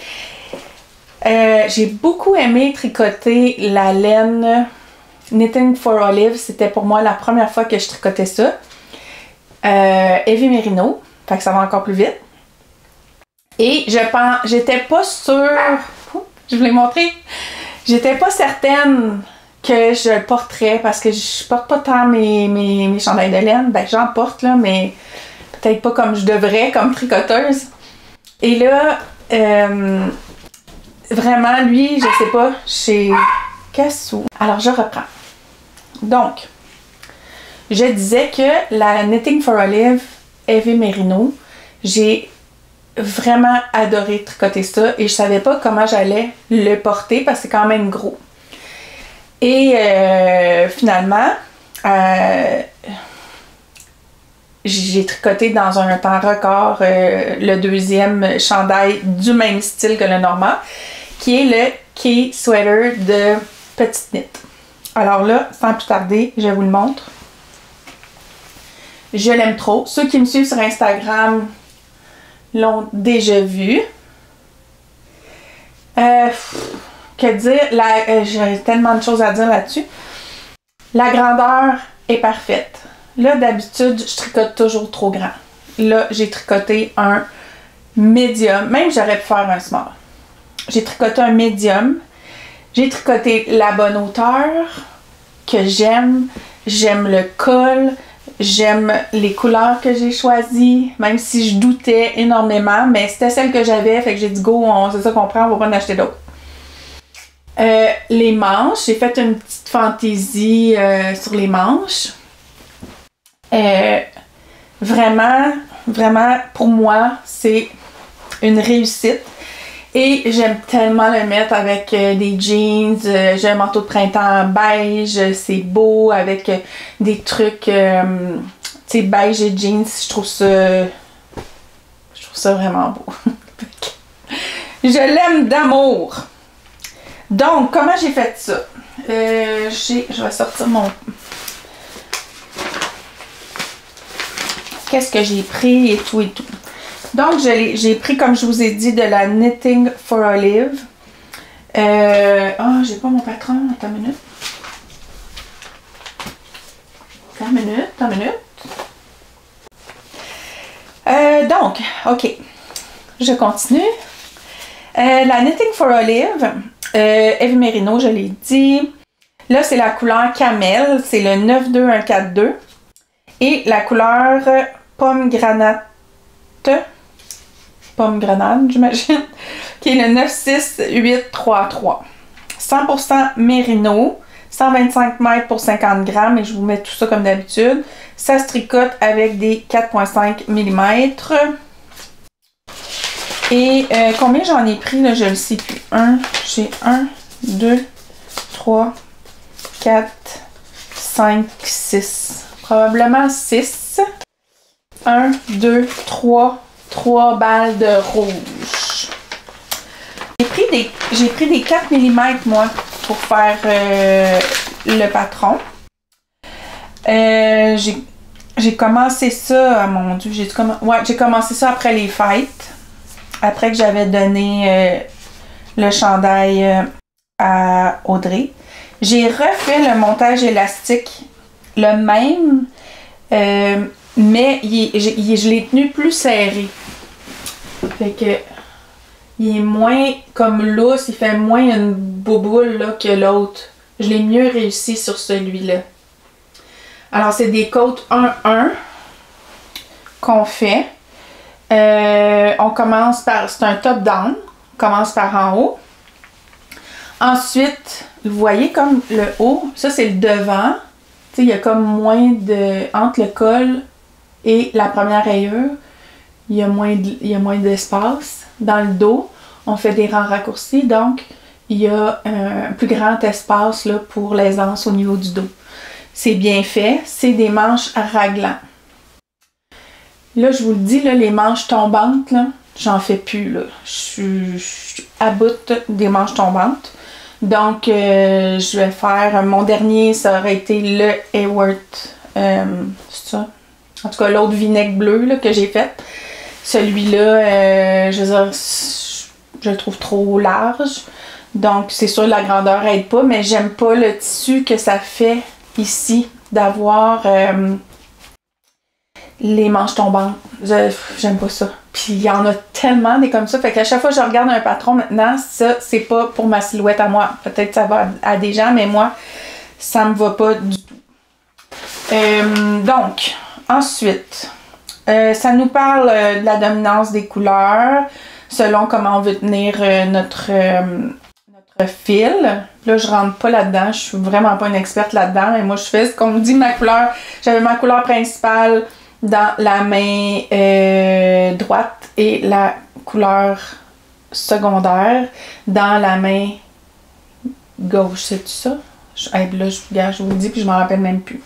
J'ai beaucoup aimé tricoter la laine Knitting for Olive, c'était pour moi la première fois que je tricotais ça. Heavy Merino, fait que ça va encore plus vite. Et j'étais pas sûre, je vous l'ai montré, j'étais pas certaine que je le porterais parce que je porte pas tant mes chandails de laine. Ben j'en porte là, mais peut-être pas comme je devrais, comme tricoteuse. Et là, vraiment, lui, je sais pas, chez Cassou. Alors, je reprends. Donc, je disais que la Knitting for Olive Heavy Merino, j'ai vraiment adoré tricoter ça et je savais pas comment j'allais le porter parce que c'est quand même gros. Et finalement, j'ai tricoté dans un temps record le deuxième chandail du même style que le Norma, qui est le Key Sweater de Petite Knit. Alors là, sans plus tarder, je vous le montre. Je l'aime trop. Ceux qui me suivent sur Instagram l'ont déjà vu. Que dire? J'ai tellement de choses à dire là-dessus. La grandeur est parfaite. Là, d'habitude, je tricote toujours trop grand. Là, j'ai tricoté un médium. Même, j'aurais pu faire un small. J'ai tricoté un médium. J'ai tricoté la bonne hauteur que j'aime. J'aime le col. J'aime les couleurs que j'ai choisies, même si je doutais énormément, mais c'était celle que j'avais, fait que j'ai dit go, c'est ça qu'on prend, on va pas en acheter d'autres. Les manches, j'ai fait une petite fantaisie sur les manches. Vraiment, vraiment, pour moi, c'est une réussite. Et j'aime tellement le mettre avec des jeans, j'ai un manteau de printemps beige, c'est beau avec des trucs, tu sais, beige et jeans, je trouve ça vraiment beau. Je l'aime d'amour. Donc, comment j'ai fait ça? Je vais sortir mon... Qu'est-ce que j'ai pris et tout et tout. Donc, j'ai pris, comme je vous ai dit, de la Knitting for Olive. J'ai pas mon patron. Attends une minute. Donc, OK. Je continue. La Knitting for Olive, Heavy Merino, je l'ai dit. Là, c'est la couleur Camel. C'est le 92142. Et la couleur Pomme grenade, j'imagine, qui est le 96833. 100% mérino, 125 mètres pour 50 grammes, et je vous mets tout ça comme d'habitude. Ça se tricote avec des 4,5 mm. Et combien j'en ai pris, là, je ne sais plus. J'ai 1, 2, 3, 4, 5, 6. Probablement 6. 1, 2, 3 balles de rouge. J'ai pris des 4 mm, moi, pour faire le patron. J'ai commencé ça, oh mon Dieu, j'ai commencé ça après les fêtes. Après que j'avais donné le chandail à Audrey. J'ai refait le montage élastique, le même, mais je l'ai tenu plus serré. Fait que il est moins comme lousse, il fait moins une bouboule là, que l'autre. Je l'ai mieux réussi sur celui-là. Alors, c'est des côtes 1-1 qu'on fait. On commence par... C'est un top-down. On commence par en haut. Ensuite, vous voyez comme le haut, ça c'est le devant. Tu sais, il y a comme moins de... Entre le col et la première rayure, il y a moins d'espace. Dans le dos, on fait des rangs raccourcis, donc il y a un plus grand espace là, pour l'aisance au niveau du dos. C'est bien fait, c'est des manches à raglan. Là, je vous le dis, là, les manches tombantes, là, j'en fais plus. Là. Je suis à bout des manches tombantes. Donc, je vais faire... Mon dernier, ça aurait été le Hayward. C'est ça? En tout cas, l'autre vinaigre bleu là, que j'ai fait. Celui-là, je veux dire, je le trouve trop large. Donc, c'est sûr, la grandeur aide pas, mais j'aime pas le tissu que ça fait ici, d'avoir les manches tombantes. J'aime pas ça. Puis, il y en a tellement des comme ça. Fait qu'à chaque fois que je regarde un patron maintenant, ça, c'est pas pour ma silhouette à moi. Peut-être que ça va à des gens, mais moi, ça me va pas du tout. Donc, ensuite, ça nous parle de la dominance des couleurs, selon comment on veut tenir notre fil. Là, je rentre pas là-dedans. Je suis vraiment pas une experte là-dedans. Mais moi, je fais ce qu'on me dit, ma couleur. J'avais ma couleur principale dans la main droite et la couleur secondaire dans la main gauche. C'est ça? Là, je vous le dis, puis je m'en rappelle même plus.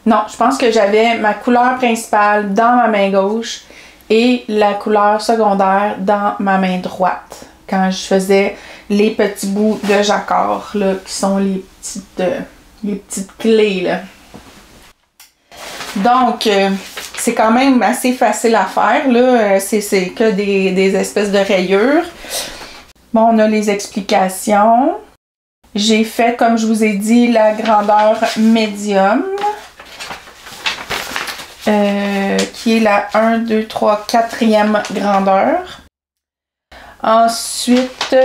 Non, je pense que j'avais ma couleur principale dans ma main gauche et la couleur secondaire dans ma main droite. Quand je faisais les petits bouts de jacquard, là, qui sont les petites clés, là. Donc, c'est quand même assez facile à faire, là. C'est que des espèces de rayures. Bon, on a les explications. J'ai fait, comme je vous ai dit, la grandeur médium. Qui est la 1, 2, 3, 4e grandeur. Ensuite,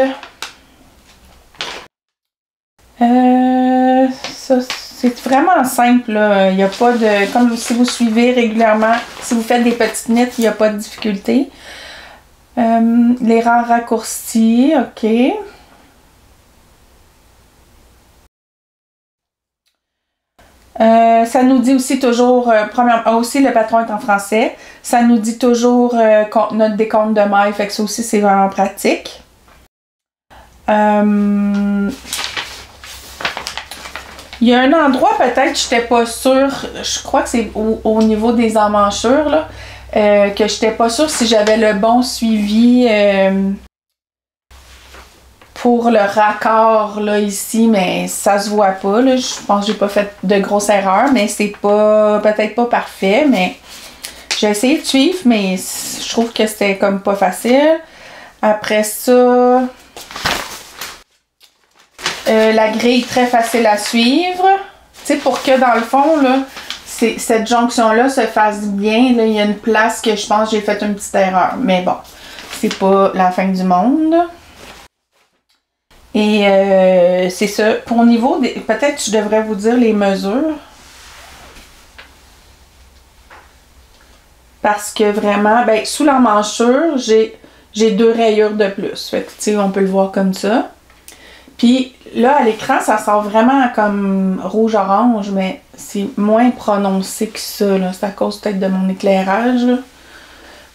ça c'est vraiment simple, là. Il n'y a pas de... Comme si vous suivez régulièrement, si vous faites des petites knits, il n'y a pas de difficulté. Les rangs raccourcis, ok. Ça nous dit aussi toujours, premièrement, aussi le patron est en français, ça nous dit toujours notre décompte de mailles, fait que ça aussi c'est vraiment pratique. Il y a un endroit peut-être, j'étais pas sûre, je crois que c'est au niveau des emmanchures, là, que j'étais pas sûre si j'avais le bon suivi pour le raccord là ici, mais ça se voit pas, là. Je pense que j'ai pas fait de grosses erreurs, mais c'est pas peut-être pas parfait, mais j'ai essayé de suivre, mais je trouve que c'était comme pas facile. Après ça, la grille très facile à suivre. Tu sais, pour que dans le fond, là, cette jonction-là se fasse bien, là, il y a une place que je pense que j'ai fait une petite erreur. Mais bon, c'est pas la fin du monde. Et c'est ça. Pour niveau des... Peut-être je devrais vous dire les mesures. Parce que vraiment, ben, sous l'emmanchure, j'ai 2 rayures de plus. Fait que, tu sais, on peut le voir comme ça. Puis là, à l'écran, ça sort vraiment comme rouge-orange, mais c'est moins prononcé que ça, là. C'est à cause peut-être de mon éclairage, là.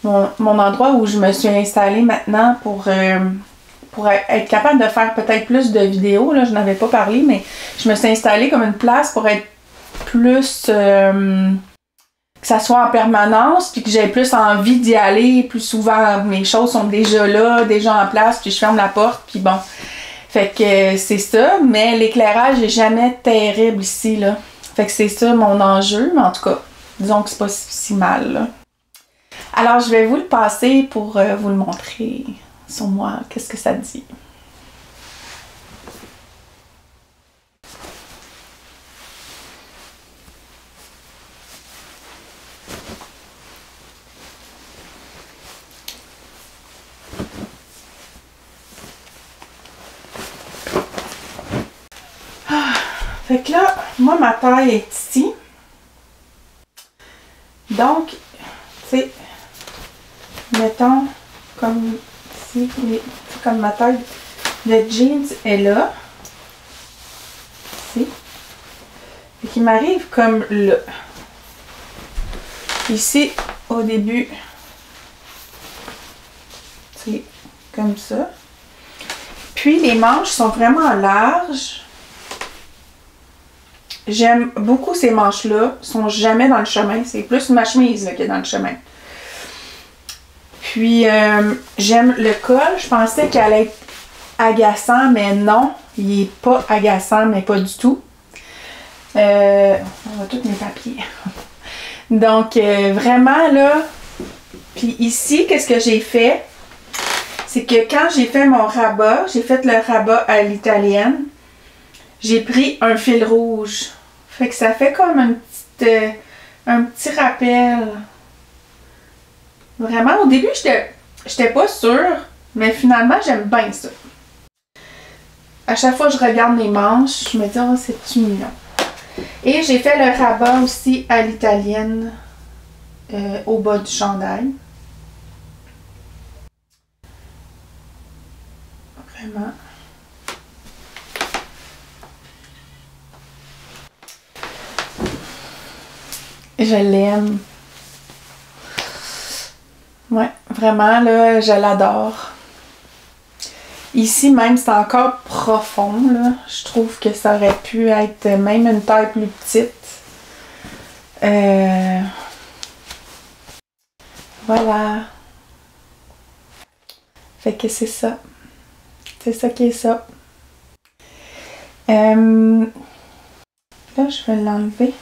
Mon endroit où je me suis installée maintenant pour être capable de faire peut-être plus de vidéos, là, je n'avais pas parlé, mais je me suis installée comme une place pour être plus... que ça soit en permanence, puis que j'ai plus envie d'y aller plus souvent. Mes choses sont déjà là, déjà en place, puis je ferme la porte, puis bon. Fait que c'est ça, mais l'éclairage est jamais terrible ici, là. Fait que c'est ça mon enjeu, mais en tout cas, disons que c'est pas si mal, là. Alors, je vais vous le passer pour vous le montrer sur moi. Qu'est-ce que ça dit? Ah, Fait que là, moi, ma taille est ici. Donc, tu sais, mettons, comme ici, comme ma taille de jeans est là. Ici. Et qui m'arrive comme là. Ici, au début, c'est comme ça. Puis, les manches sont vraiment larges. J'aime beaucoup ces manches-là. Ils sont jamais dans le chemin. C'est plus ma chemise là, qui est dans le chemin. Puis, j'aime le col. Je pensais qu'il allait être agaçant, mais non. Il n'est pas agaçant, mais pas du tout. On va tous mes papiers. Donc, vraiment, là. Puis ici, qu'est-ce que j'ai fait? C'est que quand j'ai fait mon rabat, j'ai fait le rabat à l'italienne, j'ai pris un fil rouge. Fait que ça fait comme un petit rappel. Vraiment, au début, j'étais pas sûre, mais finalement, j'aime bien ça. À chaque fois que je regarde mes manches, je me dis, oh, c'est-tu mignon. Et j'ai fait le rabat aussi à l'italienne au bas du chandail. Vraiment. Je l'aime. Ouais, vraiment, là, je l'adore. Ici, même, c'est encore profond, là. Je trouve que ça aurait pu être même une taille plus petite. Voilà. Fait que c'est ça. C'est ça qui est ça. Là, je vais l'enlever.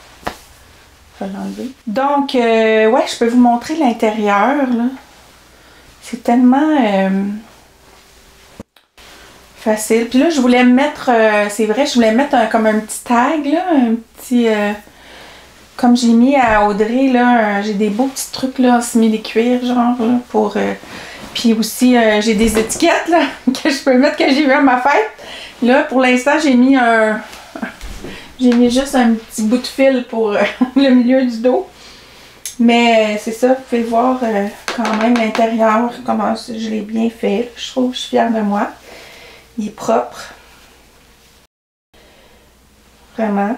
Donc, ouais, je peux vous montrer l'intérieur, là. C'est tellement facile. Puis là, je voulais mettre, c'est vrai, je voulais mettre comme un petit tag, là, un petit, comme j'ai mis à Audrey, là, j'ai des beaux petits trucs, là, en simili-cuir, genre, là, pour, puis aussi, j'ai des étiquettes, là, que je peux mettre que j'ai eu à ma fête. Là, pour l'instant, j'ai mis juste un petit bout de fil pour le milieu du dos. Mais c'est ça, vous pouvez voir quand même l'intérieur, comment je l'ai bien fait. Je trouve que je suis fière de moi. Il est propre. Vraiment.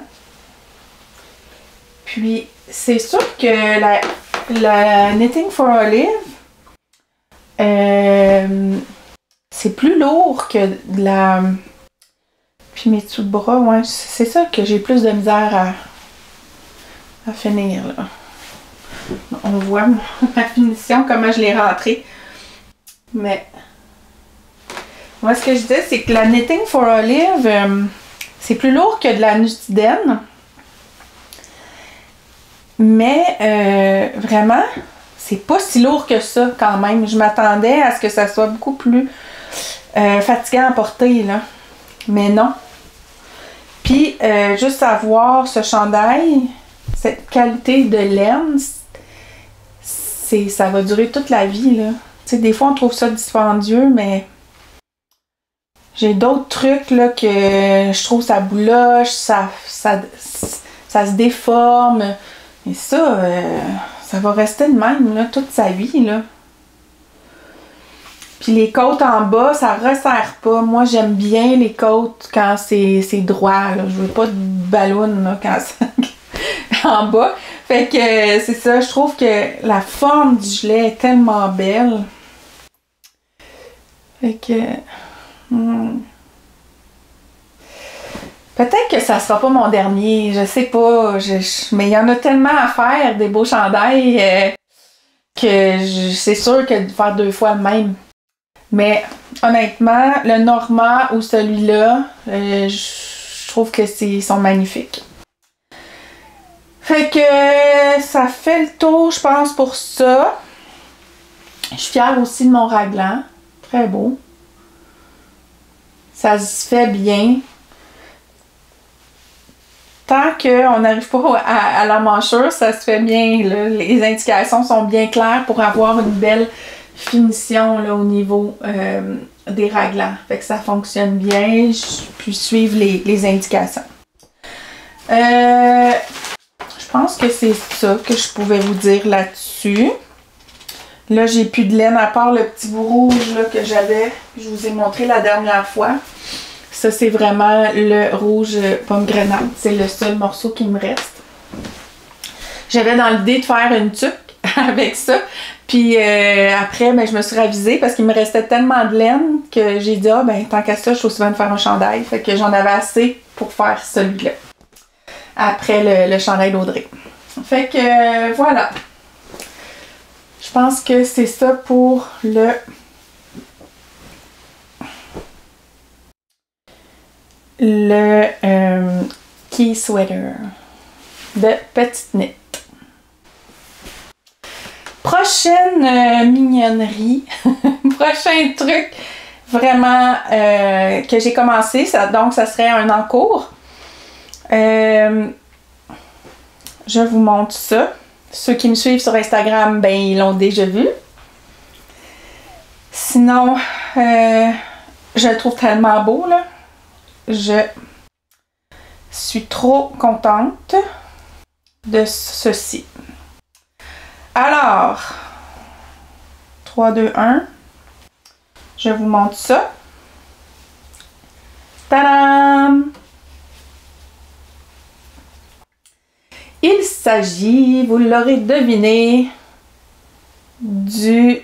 Puis, c'est sûr que la Knitting for Olive, c'est plus lourd que de la... Puis mes dessous de bras, ouais, c'est ça que j'ai plus de misère à finir, là. On voit ma finition, comment je l'ai rentrée. Mais, moi, ce que je disais, c'est que la Knitting for Olive, c'est plus lourd que de la Nutiden. Mais, vraiment, c'est pas si lourd que ça, quand même. Je m'attendais à ce que ça soit beaucoup plus fatigant à porter, là. Mais non. Puis, juste à voir ce chandail, cette qualité de laine, ça va durer toute la vie, là. Tu sais, des fois, on trouve ça dispendieux, mais j'ai d'autres trucs, là, que je trouve ça bouloche, ça se déforme. Et ça, ça va rester de même, là, toute sa vie, là. Puis les côtes en bas, ça resserre pas. Moi, j'aime bien les côtes quand c'est droit, là. Je veux pas de ballon, là, quand c'est en bas. Fait que c'est ça, je trouve que la forme du gilet est tellement belle. Fait que... Peut-être que ça sera pas mon dernier, je sais pas. Mais il y en a tellement à faire, des beaux chandails, que c'est sûr que de faire 2 fois le même. Mais honnêtement, le Norma ou celui-là, je trouve que ils sont magnifiques. Fait que ça fait le tour, je pense, pour ça. Je suis fière aussi de mon raglan. Très beau. Ça se fait bien. Tant qu'on n'arrive pas à la manchure, ça se fait bien, là. Les indications sont bien claires pour avoir une belle finition là, au niveau des raglans. Fait que ça fonctionne bien. Je puis suivre les indications. Je pense que c'est ça que je pouvais vous dire là-dessus. Là, j'ai plus de laine à part le petit bout rouge là, que j'avais. Je vous ai montré la dernière fois. Ça, c'est vraiment le rouge pomme grenade. C'est le seul morceau qui me reste. J'avais dans l'idée de faire une tuque avec ça. Puis après, ben, je me suis ravisée parce qu'il me restait tellement de laine que j'ai dit, ah ben tant qu'à ça, je suis aussi bien de faire un chandail. Fait que j'en avais assez pour faire celui-là. Après le chandail d'Audrey. Fait que voilà. Je pense que c'est ça pour le key sweater de Petite Knit. Prochaine mignonnerie, prochain truc vraiment que j'ai commencé, donc ça serait un en cours. Je vous montre ça. Ceux qui me suivent sur Instagram, ben ils l'ont déjà vu. Sinon, je le trouve tellement beau, là. Je suis trop contente de ceci. Alors, 3, 2, 1. Je vous montre ça. Tadam! Il s'agit, vous l'aurez deviné, du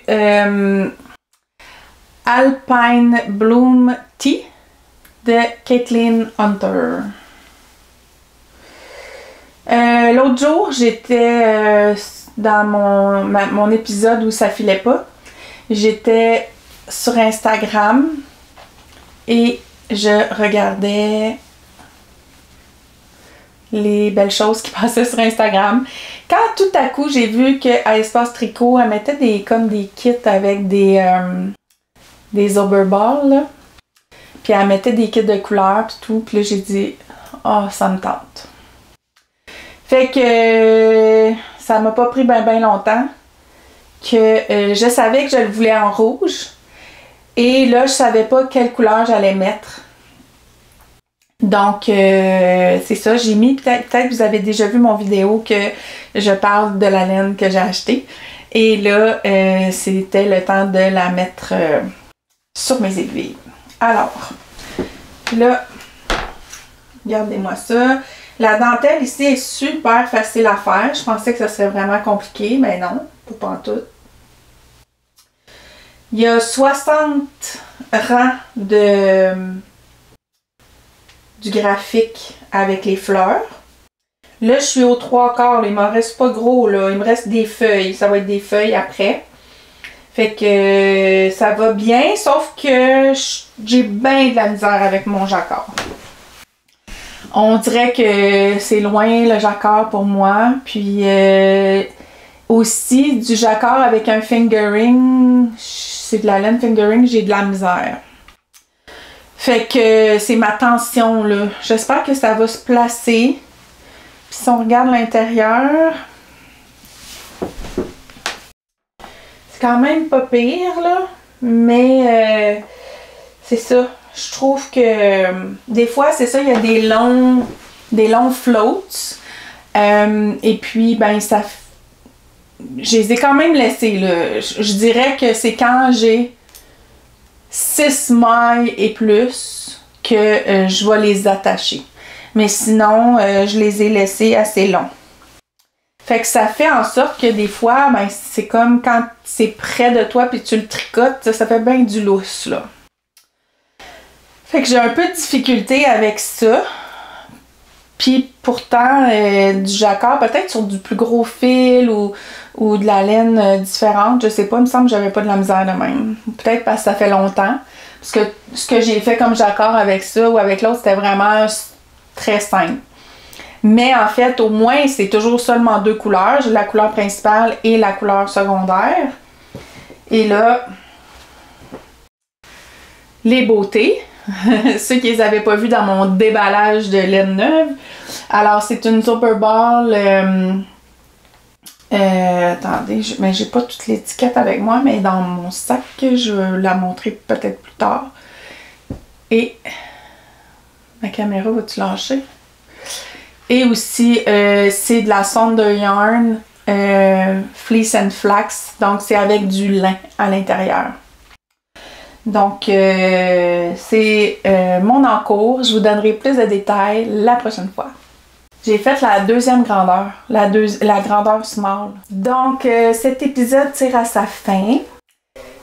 Alpine Bloom Tea de Caitlin Hunter. L'autre jour, j'étais dans mon épisode où ça filait pas. J'étais sur Instagram et je regardais les belles choses qui passaient sur Instagram. Quand tout à coup, j'ai vu qu'à Espace Tricot, elle mettait comme des kits avec des Oberballs, là. Puis elle mettait des kits de couleurs pis tout. Puis là, j'ai dit, oh, ça me tente. Fait que ça m'a pas pris ben longtemps que je savais que je le voulais en rouge. Et là, je savais pas quelle couleur j'allais mettre. Donc, c'est ça, j'ai mis, peut-être que vous avez déjà vu mon vidéo que je parle de la laine que j'ai achetée. Et là, c'était le temps de la mettre sur mes aiguilles. Alors, là, regardez-moi ça. La dentelle ici est super facile à faire. Je pensais que ça serait vraiment compliqué, mais non, pas en tout. Il y a 60 rangs du graphique avec les fleurs. Là, je suis aux 3/4. Il m'en reste pas gros, là. Il me reste des feuilles. Ça va être des feuilles après. Fait que ça va bien, sauf que j'ai bien de la misère avec mon jacquard. On dirait que c'est loin le jacquard pour moi. Puis aussi du jacquard avec un fingering. C'est de la laine fingering, j'ai de la misère. Fait que c'est ma tension, là. J'espère que ça va se placer. Puis si on regarde l'intérieur, c'est quand même pas pire, là. Mais c'est ça. Je trouve que des fois, c'est ça, il y a des longs floats. Et puis, ben, je les ai quand même laissés, là. Je dirais que c'est quand j'ai 6 mailles et plus que je vais les attacher. Mais sinon, je les ai laissés assez longs. Fait que ça fait en sorte que des fois, ben, c'est comme quand c'est près de toi puis tu le tricotes, ça fait bien du lousse, là. Fait que j'ai un peu de difficulté avec ça. Puis pourtant, du jacquard, peut-être sur du plus gros fil ou de la laine différente, je sais pas, il me semble que j'avais pas de la misère de même. Peut-être parce que ça fait longtemps. Parce que ce que j'ai fait comme jacquard avec ça ou avec l'autre, c'était vraiment très simple. Mais en fait, au moins, c'est toujours seulement 2 couleurs. J'ai la couleur principale et la couleur secondaire. Et là, les beautés. Ceux qui les avaient pas vus dans mon déballage de laine neuve. Alors, c'est une Zauberball. Attendez, mais j'ai pas toute l'étiquette avec moi, mais dans mon sac, je vais la montrer peut-être plus tard. Et ma caméra va-tu lâcher? Et aussi, c'est de la Sonder Yarn Fleece and Flax. Donc, c'est avec du lin à l'intérieur. Donc, c'est mon encours. Je vous donnerai plus de détails la prochaine fois. J'ai fait la deuxième grandeur, la grandeur small. Donc, cet épisode tire à sa fin.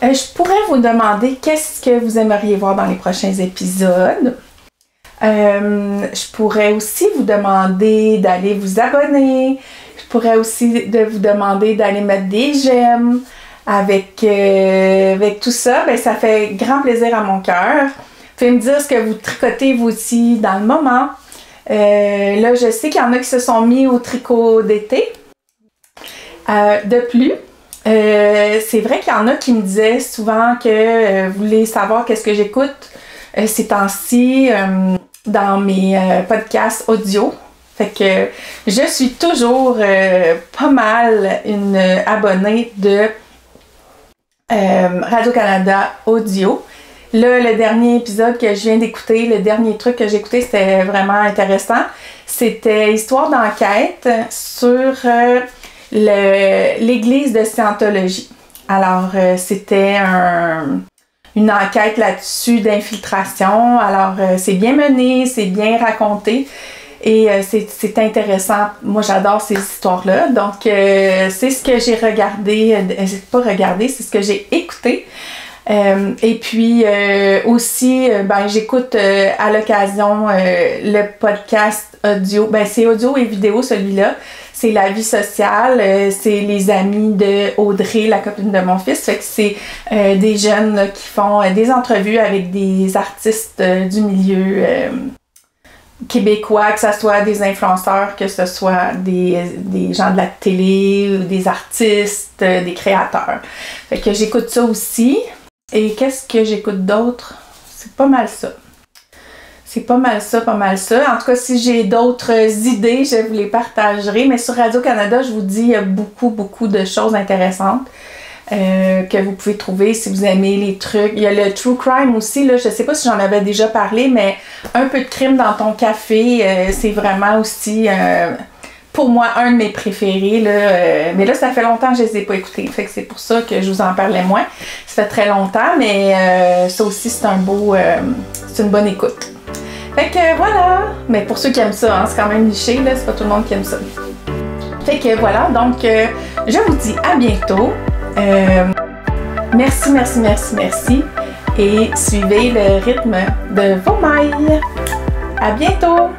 Je pourrais vous demander qu'est-ce que vous aimeriez voir dans les prochains épisodes. Je pourrais aussi vous demander d'aller vous abonner. Je pourrais aussi vous demander d'aller mettre des j'aime. Avec tout ça, ben, ça fait grand plaisir à mon cœur. Vous pouvez me dire ce que vous tricotez vous aussi dans le moment. Là, je sais qu'il y en a qui se sont mis au tricot d'été. De plus, c'est vrai qu'il y en a qui me disaient souvent que vous voulez savoir qu'est-ce que j'écoute ces temps-ci dans mes podcasts audio. Fait que je suis toujours pas mal une abonnée de Radio-Canada Audio. Là, le dernier épisode que je viens d'écouter, le dernier truc que j'ai écouté, c'était vraiment intéressant. C'était Histoire d'enquête sur l'église de Scientologie. Alors, c'était une enquête là-dessus d'infiltration. Alors, c'est bien mené, c'est bien raconté. Et c'est intéressant. Moi, j'adore ces histoires-là. Donc, c'est ce que j'ai regardé. Pas regardé, c'est ce que j'ai écouté. Et puis, aussi, ben, j'écoute à l'occasion le podcast audio. Ben, c'est audio et vidéo, celui-là. C'est La vie sociale. C'est les amis de Audrey, la copine de mon fils. Fait que c'est des jeunes là, qui font des entrevues avec des artistes du milieu québécois, que ce soit des influenceurs, que ce soit des gens de la télé, des artistes, des créateurs. Fait que j'écoute ça aussi. Et qu'est-ce que j'écoute d'autre? C'est pas mal ça. C'est pas mal ça. En tout cas, si j'ai d'autres idées, je vous les partagerai. Mais sur Radio-Canada, je vous dis, il y a beaucoup de choses intéressantes que vous pouvez trouver si vous aimez les trucs. Il y a le True Crime aussi, là, je sais pas si j'en avais déjà parlé, mais un peu de crime dans ton café, c'est vraiment aussi, pour moi, un de mes préférés. Là, mais là, ça fait longtemps que je les ai pas écoutés, fait que c'est pour ça que je vous en parlais moins. Ça fait très longtemps, mais ça aussi, c'est c'est une bonne écoute. Fait que voilà, mais pour ceux qui aiment ça, hein, c'est quand même niché, là, c'est pas tout le monde qui aime ça. Fait que voilà, donc je vous dis à bientôt. Merci et suivez le rythme de vos mailles. À bientôt!